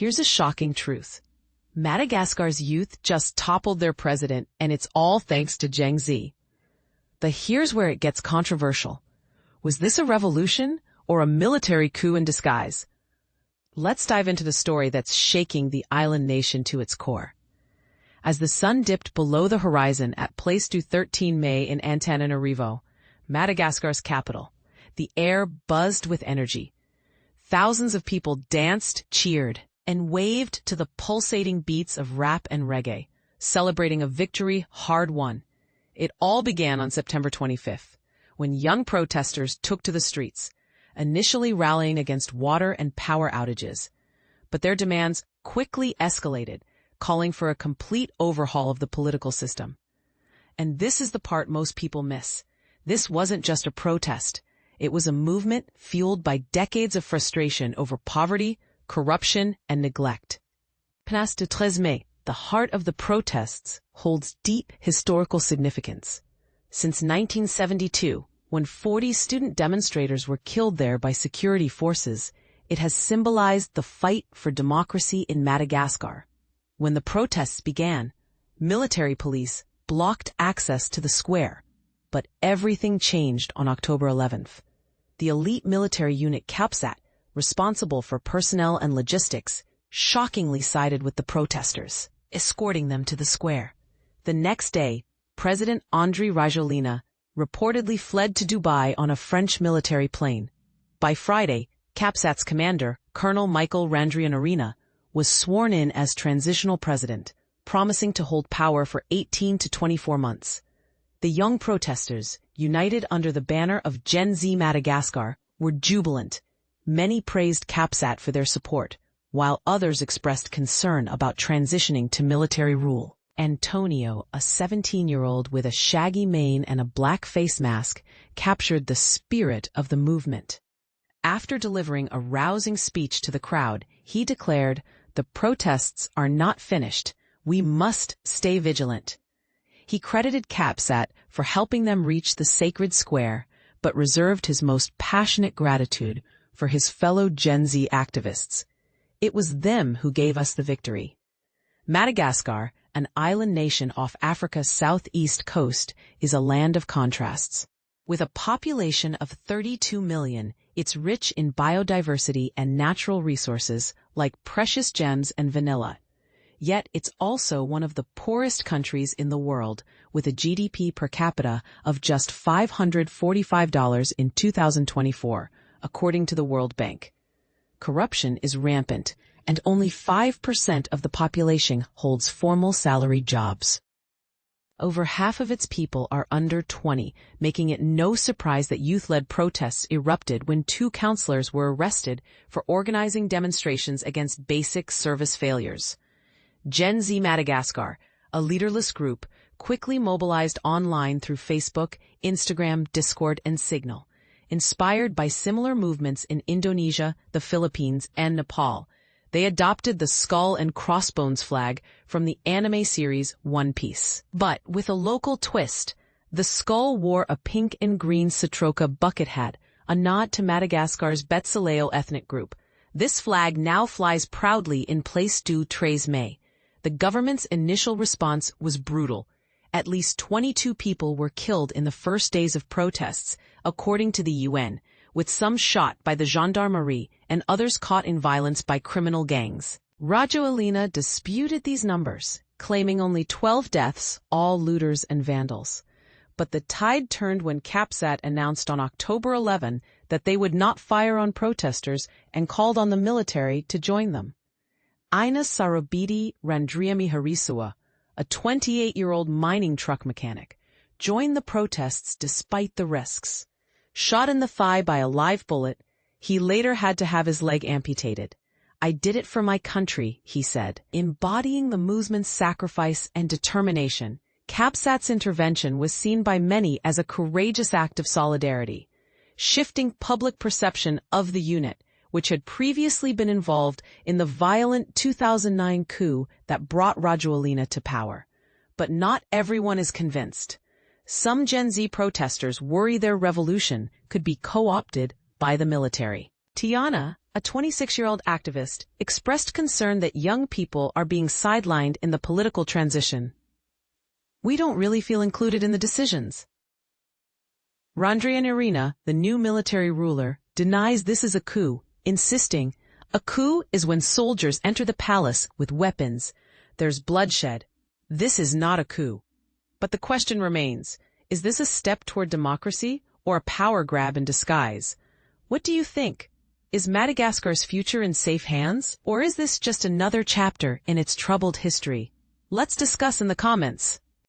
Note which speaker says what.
Speaker 1: here's a shocking truth. Madagascar's youth just toppled their president, and it's all thanks to Gen Z. But here's where it gets controversial. Was this a revolution or a military coup in disguise? Let's dive into the story that's shaking the island nation to its core. As the sun dipped below the horizon at Place du 13 Mai in Antananarivo, Madagascar's capital, the air buzzed with energy. Thousands of people danced, cheered, and waved to the pulsating beats of rap and reggae, celebrating a victory hard won. It all began on September 25th, when young protesters took to the streets, initially rallying against water and power outages. But their demands quickly escalated, calling for a complete overhaul of the political system. And this is the part most people miss. This wasn't just a protest. It was a movement fueled by decades of frustration over poverty, corruption, and neglect. Place du 13 Mai, the heart of the protests, holds deep historical significance. Since 1972, when 40 student demonstrators were killed there by security forces, it has symbolized the fight for democracy in Madagascar. When the protests began, military police blocked access to the square, but everything changed on October 11th. The elite military unit Capsat, responsible for personnel and logistics, shockingly sided with the protesters, escorting them to the square. The next day, President Andry Rajoelina reportedly fled to Dubai on a French military plane. By Friday, Capsat's commander, Colonel Michael Randrianarina, was sworn in as transitional president, promising to hold power for 18 to 24 months. The young protesters, united under the banner of Gen Z Madagascar, were jubilant. Many praised Capsat for their support, while others expressed concern about transitioning to military rule. Antonio, a 17-year-old with a shaggy mane and a black face mask, captured the spirit of the movement. After delivering a rousing speech to the crowd, he declared, "The protests are not finished. We must stay vigilant." He credited Capsat for helping them reach the sacred square, but reserved his most passionate gratitude for his fellow Gen Z activists. It was them who gave us the victory. Madagascar, an island nation off Africa's southeast coast, is a land of contrasts. With a population of 32 million, it's rich in biodiversity and natural resources like precious gems and vanilla. Yet it's also one of the poorest countries in the world, with a GDP per capita of just $545 in 2024, according to the World Bank. Corruption is rampant, and only 5% of the population holds formal salaried jobs. Over half of its people are under 20, making it no surprise that youth-led protests erupted when 2 counselors were arrested for organizing demonstrations against basic service failures. Gen Z Madagascar, a leaderless group, quickly mobilized online through Facebook, Instagram, Discord, and Signal. Inspired by similar movements in Indonesia, the Philippines, and Nepal, they adopted the skull and crossbones flag from the anime series One Piece. But with a local twist, the skull wore a pink and green Satroka bucket hat, a nod to Madagascar's Betsileo ethnic group. This flag now flies proudly in Place du 13 Mai. The government's initial response was brutal. At least 22 people were killed in the first days of protests, according to the UN, with some shot by the gendarmerie and others caught in violence by criminal gangs. Rajoelina disputed these numbers, claiming only 12 deaths, all looters and vandals. But the tide turned when Capsat announced on October 11 that they would not fire on protesters and called on the military to join them. Ina Sarabidi Randriamiharisua, a 28-year-old mining truck mechanic, joined the protests despite the risks. Shot in the thigh by a live bullet, he later had to have his leg amputated. "I did it for my country," he said, embodying the movement's sacrifice and determination. Capsat's intervention was seen by many as a courageous act of solidarity, shifting public perception of the unit, which had previously been involved in the violent 2009 coup that brought Rajoelina to power. But not everyone is convinced. Some Gen Z protesters worry their revolution could be co-opted by the military. Tiana, a 26-year-old activist, expressed concern that young people are being sidelined in the political transition. We don't really feel included in the decisions. Rajoelina, the new military ruler, denies this is a coup, insisting, a coup is when soldiers enter the palace with weapons. There's bloodshed. This is not a coup. But the question remains, is this a step toward democracy or a power grab in disguise? What do you think? Is Madagascar's future in safe hands? Or is this just another chapter in its troubled history? Let's discuss in the comments.